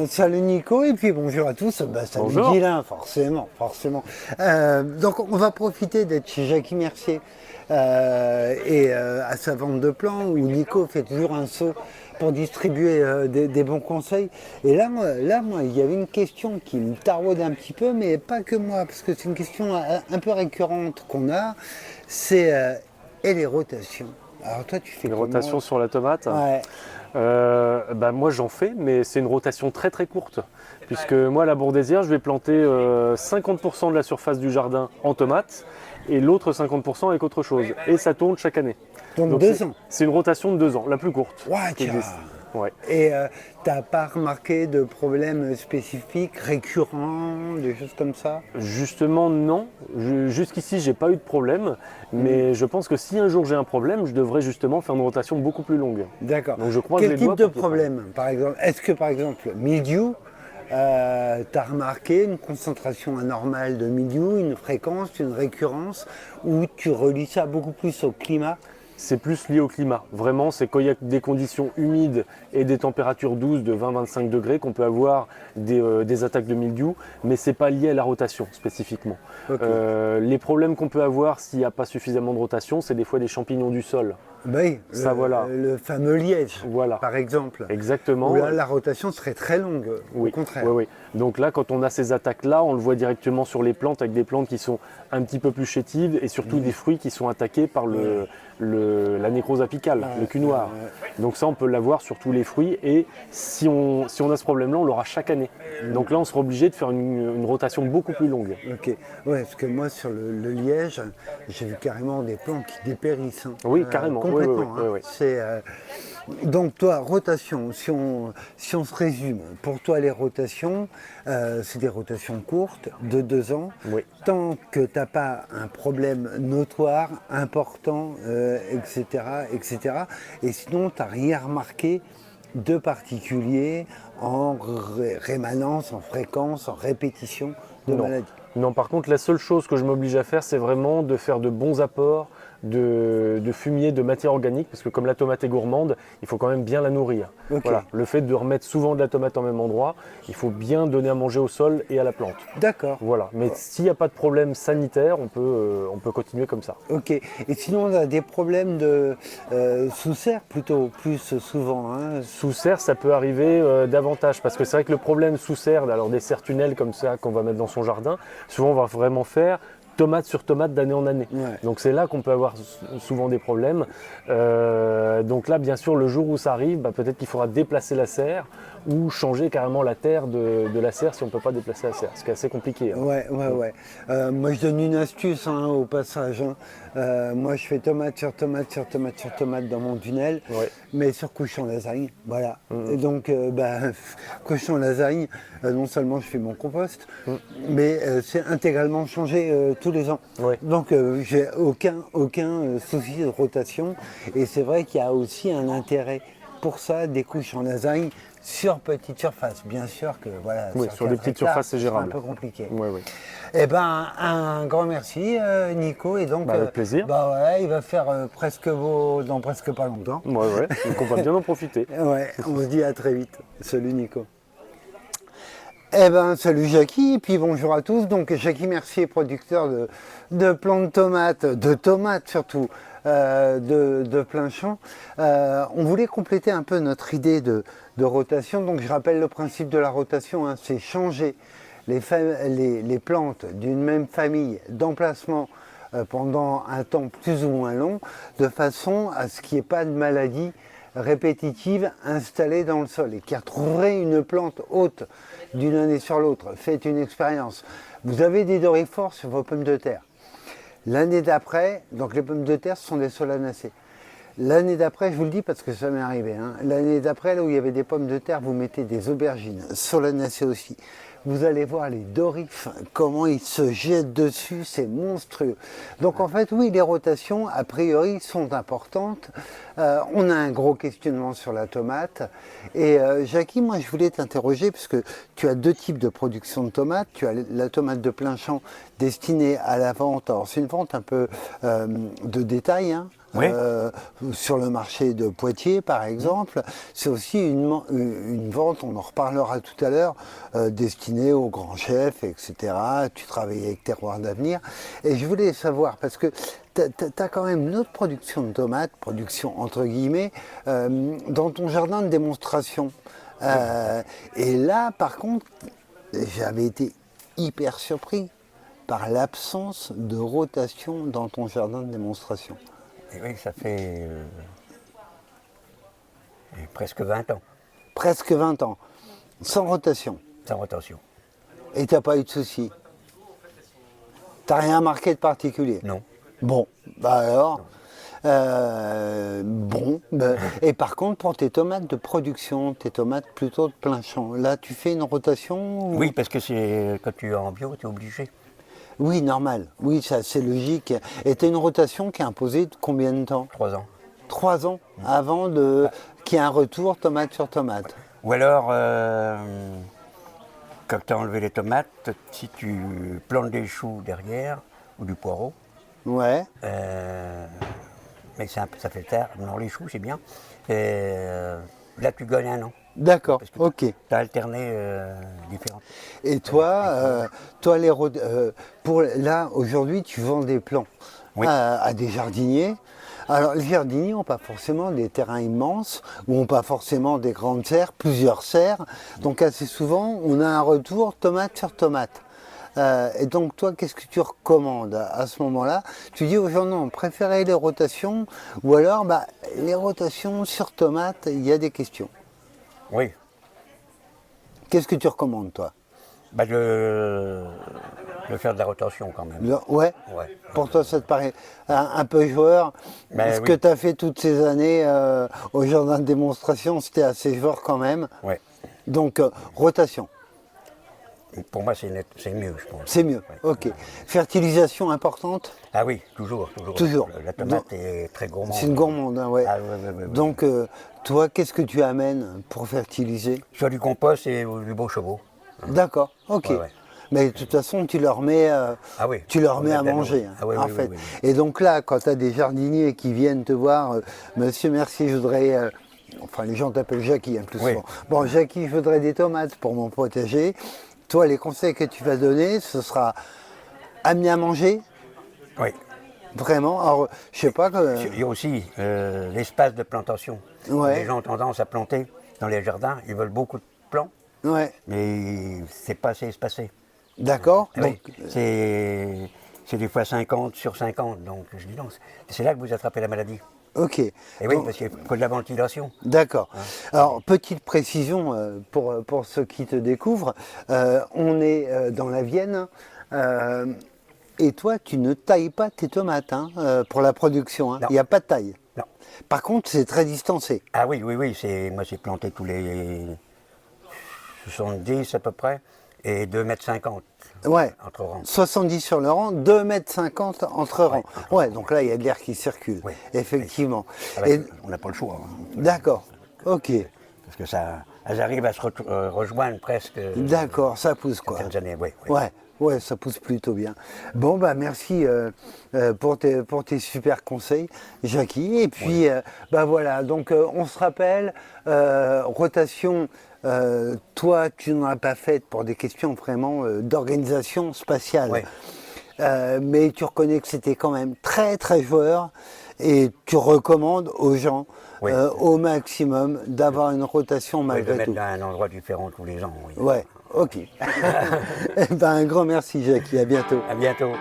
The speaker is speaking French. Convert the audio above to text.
Salut Nico, et puis bonjour à tous. Salut Bonjour. Guilain, forcément. Donc on va profiter d'être chez Jackie Mercier à sa vente de plants où Nico fait toujours un saut pour distribuer des bons conseils. Et moi, il y avait une question qui me taraude un petit peu, mais pas que moi, parce que c'est une question un peu récurrente qu'on a, c'est et les rotations. Alors toi, tu fais Une comment? rotation sur la tomate. Ouais. Moi j'en fais, mais c'est une rotation très très courte. Puisque moi, à la Bourdaissière, je vais planter 50% de la surface du jardin en tomates et l'autre 50% avec autre chose. Et ça tourne chaque année. Donc Donc 2 ans. c'est une rotation de 2 ans, la plus courte Ouais, qui tiens. existe. Ouais. Et t'as pas remarqué de problèmes spécifiques, récurrents, des choses comme ça? Justement, non. Jusqu'ici, j'ai pas eu de problème. Mais je pense que si un jour j'ai un problème, je devrais justement faire une rotation beaucoup plus longue. D'accord. Donc je croise Quel les type doigts de pour qu'il y ait pas. problème, par exemple? Est-ce que, par exemple, mildiou, t'as remarqué une concentration anormale de mildiou, une fréquence, une récurrence, ou tu relis ça beaucoup plus au climat? C'est plus lié au climat. Vraiment, c'est quand il y a des conditions humides et des températures douces de 20-25 degrés qu'on peut avoir des attaques de mildiou, mais ce n'est pas lié à la rotation spécifiquement. Ok. Les problèmes qu'on peut avoir s'il n'y a pas suffisamment de rotation, c'est des fois des champignons du sol. Ben oui, Ça, voilà. le fameux liège, Voilà. par exemple, où Exactement. là, la rotation serait très longue, au Oui, contraire. oui, oui. Donc là, quand on a ces attaques-là, on le voit directement sur les plantes, avec des plantes qui sont un petit peu plus chétives et surtout des fruits qui sont attaqués par la nécrose apicale, le cul noir. Donc ça, on peut l'avoir sur tous les fruits et si on a ce problème-là, on l'aura chaque année. Donc là, on sera obligé de faire une rotation beaucoup plus longue. Ok, ouais, parce que moi sur le liège, j'ai vu carrément des plants qui dépérissent. Oui, carrément. Oui, oui, Complètement. oui, oui, oui. Donc toi, rotation, si on se résume, pour toi les rotations, c'est des rotations courtes de 2 ans. Oui. Tant que tu n'as pas un problème notoire, important, etc., etc. Et sinon, tu n'as rien remarqué de particulier en rémanence, en fréquence, en répétition de Non. maladie. Non, par contre, la seule chose que je m'oblige à faire, c'est vraiment de faire de bons apports de fumier, de matière organique, parce que comme la tomate est gourmande, il faut quand même bien la nourrir. Ok. Voilà. Le fait de remettre souvent de la tomate au même endroit, il faut bien donner à manger au sol et à la plante. D'accord. Voilà. Mais s'il n'y a pas de problème sanitaire, on peut continuer comme ça. Ok. Et sinon, on a des problèmes de sous-serre plutôt, plus souvent. Hein. Sous serre, ça peut arriver davantage, parce que c'est vrai que le problème sous serre, alors des serres tunnels comme ça qu'on va mettre dans son jardin, souvent on va vraiment faire tomate sur tomate d'année en année. Ouais. Donc c'est là qu'on peut avoir souvent des problèmes. Donc là, bien sûr, le jour où ça arrive, peut-être qu'il faudra déplacer la serre ou changer carrément la terre de la serre si on ne peut pas déplacer la serre, ce qui est assez compliqué. Hein. Ouais. Moi, je donne une astuce au passage. Moi, je fais tomate sur tomate sur tomate sur tomate dans mon tunnel, Ouais. mais sur cochon lasagne. Voilà. Et donc, cochon lasagne, non seulement je fais mon compost, mais c'est intégralement changé tous les ans. Ouais. Donc, j'ai aucun souci de rotation. Et c'est vrai qu'il y a aussi un intérêt pour ça, des couches en lasagne sur petite surface. Bien sûr que voilà. Oui, sur des 4 petites hectares, surfaces, c'est ce sera gérable. un peu compliqué. Ouais, ouais. Eh ben, un grand merci, Nico. Et donc, Avec plaisir. il va faire presque beau dans presque pas longtemps. Ouais, ouais. Donc on va bien en profiter. Ouais, on se dit à très vite. Salut, Nico. Eh ben, salut Jackie, et puis bonjour à tous. Donc, Jackie Mercier, producteur de plants de tomates surtout, de plein champ. On voulait compléter un peu notre idée de rotation. Donc, je rappelle le principe de la rotation, hein, c'est changer les plantes d'une même famille d'emplacement pendant un temps plus ou moins long, de façon à ce qu'il n'y ait pas de maladie répétitive installée dans le sol et qui retrouverait une plante haute d'une année sur l'autre. Faites une expérience. Vous avez des doryphores sur vos pommes de terre. L'année d'après, donc les pommes de terre ce sont des solanacées. L'année d'après, je vous le dis parce que ça m'est arrivé, hein, l'année d'après, là où il y avait des pommes de terre, vous mettez des aubergines, solanacées aussi. vous allez voir les dorifs, comment ils se jettent dessus, c'est monstrueux. Donc en fait, oui, les rotations, a priori, sont importantes. On a un gros questionnement sur la tomate. Et Jackie, moi, je voulais t'interroger, parce que tu as deux types de production de tomates. Tu as la tomate de plein champ destinée à la vente. Alors c'est une vente un peu de détail, hein. Oui. Sur le marché de Poitiers par exemple, c'est aussi une vente, on en reparlera tout à l'heure, destinée aux grands chefs, etc. Tu travailles avec Terroir d'Avenir. Et je voulais savoir, parce que tu as quand même une autre production de tomates, production entre guillemets, dans ton jardin de démonstration. Et là, par contre, j'avais été hyper surpris par l'absence de rotation dans ton jardin de démonstration. Et oui, ça fait presque 20 ans, Presque 20 ans, sans rotation. sans rotation. Et t'as pas eu de soucis. T'as rien marqué de particulier. Non. Bon, bah alors. Et par contre, pour tes tomates de production, tes tomates plutôt de plein champ, là tu fais une rotation ou... Oui, parce que c'est quand tu es en bio, tu es obligé. Oui, normal. Oui, ça c'est logique. Et t'as une rotation qui est imposée de combien de temps? 3 ans. 3 ans avant qu'il y ait un retour tomate sur tomate. Ou alors, quand tu as enlevé les tomates, si tu plantes des choux derrière, ou du poireau, Ouais. mais ça fait tard. Non, les choux, c'est bien. Et, là, tu gagnes 1 an. D'accord, Parce que ok. tu as alterné différentes. Et toi, là, aujourd'hui, tu vends des plants Oui. à des jardiniers. Alors, les jardiniers n'ont pas forcément des terrains immenses, ou n'ont pas forcément des grandes serres, plusieurs serres. Donc, assez souvent, on a un retour tomate sur tomate. Et donc, toi, qu'est-ce que tu recommandes à ce moment-là? Tu dis aux gens, non, préférez les rotations, ou alors, les rotations sur tomate, il y a des questions. Oui. Qu'est-ce que tu recommandes, toi? De faire de la rotation quand même. Ouais. Ouais. Pour toi, ça te paraît un peu joueur. Ce que Oui. tu as fait toutes ces années au jardin de démonstration, c'était assez joueur quand même. Ouais. Donc, rotation, Pour moi, c'est mieux, je pense. c'est mieux. Ouais. Ok. Fertilisation importante? Ah oui, toujours, toujours. Toujours. La tomate est très gourmande. C'est une gourmande, hein, ouais. Ah, ouais. Donc, toi, qu'est-ce que tu amènes pour fertiliser? Soit du compost et du beau chevaux. D'accord, ok. Ouais. Mais de toute façon, tu leur mets, Ah oui. tu leur mets à Complètement. manger, hein, Ah oui, en oui, fait. oui. Et donc là, quand tu as des jardiniers qui viennent te voir, Monsieur, merci, je voudrais... enfin, les gens t'appellent Jackie, hein, plus Oui. souvent. Bon, Jackie, je voudrais des tomates pour mon potager. Toi, les conseils que tu vas donner, ce sera amener à manger, Oui. vraiment. Alors, je sais pas... Il y a aussi l'espace de plantation. Ouais. Les gens ont tendance à planter dans les jardins. Ils veulent beaucoup de plants, Ouais, mais c'est pas assez espacé. d'accord. Ah Donc, oui. C'est des fois 50 sur 50. Donc je dis non, c'est là que vous attrapez la maladie. ok. Et oui, Donc, parce qu'il faut de la ventilation. d'accord. Alors, petite précision pour ceux qui te découvrent. On est dans la Vienne. Et toi, tu ne tailles pas tes tomates pour la production. Il Non. n'y a pas de taille. Non. Par contre, c'est très distancé. Ah oui, moi j'ai planté tous les 70 à peu près et 2,50 m Ouais. entre rangs. 70 sur le rang, 2,50 m entre rangs. Ouais, donc là, il y a de l'air qui circule. Oui. Effectivement. Ah bah, Et- on n'a pas le choix. Hein. D'accord. Ok. Parce que ça, elles arrivent à se rejoindre presque. D'accord, ça pousse quoi. Certaines années, oui. Ouais, ça pousse plutôt bien. Bon, merci pour tes super conseils, Jackie. Et puis, voilà, donc on se rappelle, rotation, toi, tu n'en as pas fait pour des questions vraiment d'organisation spatiale. Ouais. Mais tu reconnais que c'était quand même très, très joueur. Et tu recommandes aux gens, Oui. au maximum, d'avoir une rotation Oui, de malgré mettre tout. à un endroit différent tous les ans. Oui. Ouais, ok. Un grand merci, Jackie. À bientôt. À bientôt.